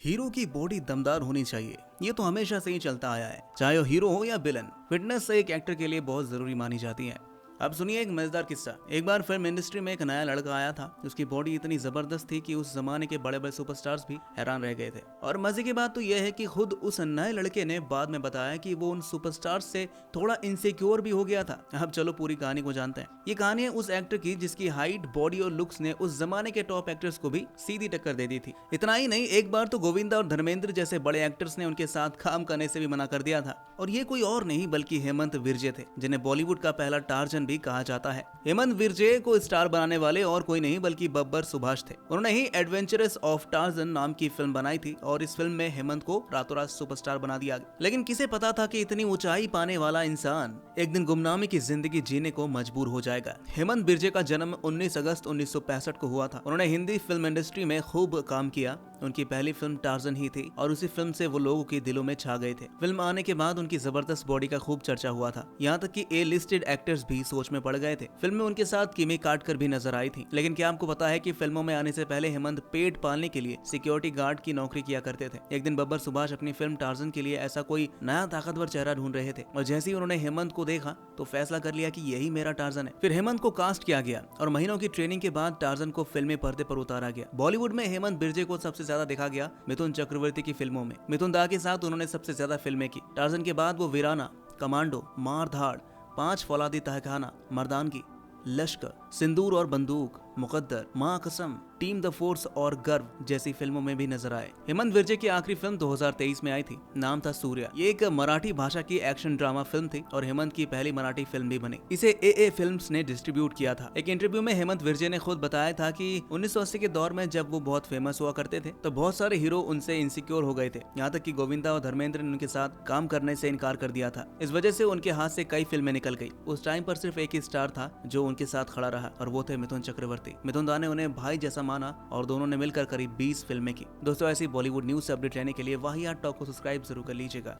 Hero की body दमदार होनी चाहिए, ये तो हमेशा से ही चलता आया है, चाहे वो हीरो हो या विलन। फिटनेस एक एक्टर के लिए बहुत जरूरी मानी जाती है। अब सुनिए एक मजेदार किस्सा। एक बार फिल्म इंडस्ट्री में एक नया लड़का आया था। उसकी बॉडी इतनी जबरदस्त थी कि उस जमाने के बड़े बड़े सुपरस्टार्स भी हैरान रह गए थे। और मजे की बात तो यह है कि खुद उस नए लड़के ने बाद में बताया कि वो उन सुपरस्टार्स से थोड़ा इनसिक्योर भी हो गया था। अब चलो पूरी कहानी को जानते हैं। ये कहानी है उस एक्टर की जिसकी हाइट, बॉडी और लुक्स ने उस जमाने के टॉप एक्टर्स को भी सीधी टक्कर दे दी थी। इतना ही नहीं, एक बार तो गोविंदा और धर्मेंद्र जैसे बड़े एक्टर्स ने उनके साथ काम करने से भी मना कर दिया था। और ये कोई और नहीं बल्कि हेमंत विर्जे थे, जिन्हें बॉलीवुड का पहला टार्जन भी कहा जाता है। हेमंत विर्जे को स्टार बनाने वाले और कोई नहीं बल्कि बब्बर सुभाष थे। उन्होंने ही एडवेंचरस ऑफ टार्जन नाम की फिल्म बनाई थी और इस फिल्म में हेमंत को रातों रात सुपरस्टार बना दिया गया। लेकिन किसे पता था कि इतनी ऊंचाई पाने वाला इंसान एक दिन गुमनामी की जिंदगी जीने को मजबूर हो जाएगा। हेमंत विर्जे का जन्म 19 अगस्त 1965 को हुआ था। उन्होंने हिंदी फिल्म इंडस्ट्री में खूब काम किया। उनकी पहली फिल्म टार्जन ही थी और उसी फिल्म से वो लोगों के दिलों में छा गए थे। फिल्म आने के बाद उनकी जबरदस्त बॉडी का खूब चर्चा हुआ था। यहाँ तक कि ए लिस्टेड एक्टर्स भी सोच में पड़ गए थे। फिल्म में उनके साथ किमी कार्डकर भी नजर आई थी। लेकिन क्या आपको पता है कि फिल्मों में आने से पहले हेमंत पेट पालने के लिए सिक्योरिटी गार्ड की नौकरी किया करते थे। एक दिन बब्बर सुभाष अपनी फिल्म टार्जन के लिए ऐसा कोई नया ताकतवर चेहरा ढूंढ रहे थे और जैसे ही उन्होंने हेमंत को देखा तो फैसला कर लिया कि यही मेरा टार्जन है। फिर हेमंत को कास्ट किया गया और महीनों की ट्रेनिंग के बाद टार्जन को फिल्मी पर्दे पर उतारा गया। बॉलीवुड में हेमंत विर्जे को सबसे ज्यादा देखा गया मिथुन चक्रवर्ती की फिल्मों में। मिथुन दा के साथ उन्होंने सबसे ज्यादा फिल्में की। टार्जन के बाद वो वीराना, कमांडो, मार धाड़, 5 फौलादी तहखाना, मर्दानगी, लश्कर, सिंदूर और बंदूक, मुकद्दर, मां कसम, टीम द फोर्स और गर्व जैसी फिल्मों में भी नजर आए। हेमंत विर्जे की आखिरी फिल्म 2023 में आई थी। नाम था सूर्या। ये एक मराठी भाषा की एक्शन ड्रामा फिल्म थी और हेमंत की पहली मराठी फिल्म भी बनी। इसे ए फिल्म्स ने डिस्ट्रीब्यूट किया था। एक इंटरव्यू में हेमंत विर्जे ने खुद बताया था कि 1980 के दौर में जब वो बहुत फेमस हुआ करते थे तो बहुत सारे हीरो उनसे इनसिक्योर हो गए थे। यहाँ तक कि गोविंदा और धर्मेंद्र ने उनके साथ काम करने से इनकार कर दिया था। इस वजह से उनके हाथ से कई फिल्में निकल गई। उस टाइम पर सिर्फ एक ही स्टार था जो उनके साथ खड़ा रहा और वो थे मिथुन चक्रवर्ती। मिथुन दा ने उन्हें भाई जैसा माना और दोनों ने मिलकर करीब 20 फिल्में की। दोस्तों, ऐसी बॉलीवुड न्यूज से अपडेट रहने के लिए वाहियात टॉक को सब्सक्राइब जरूर कर लीजिएगा।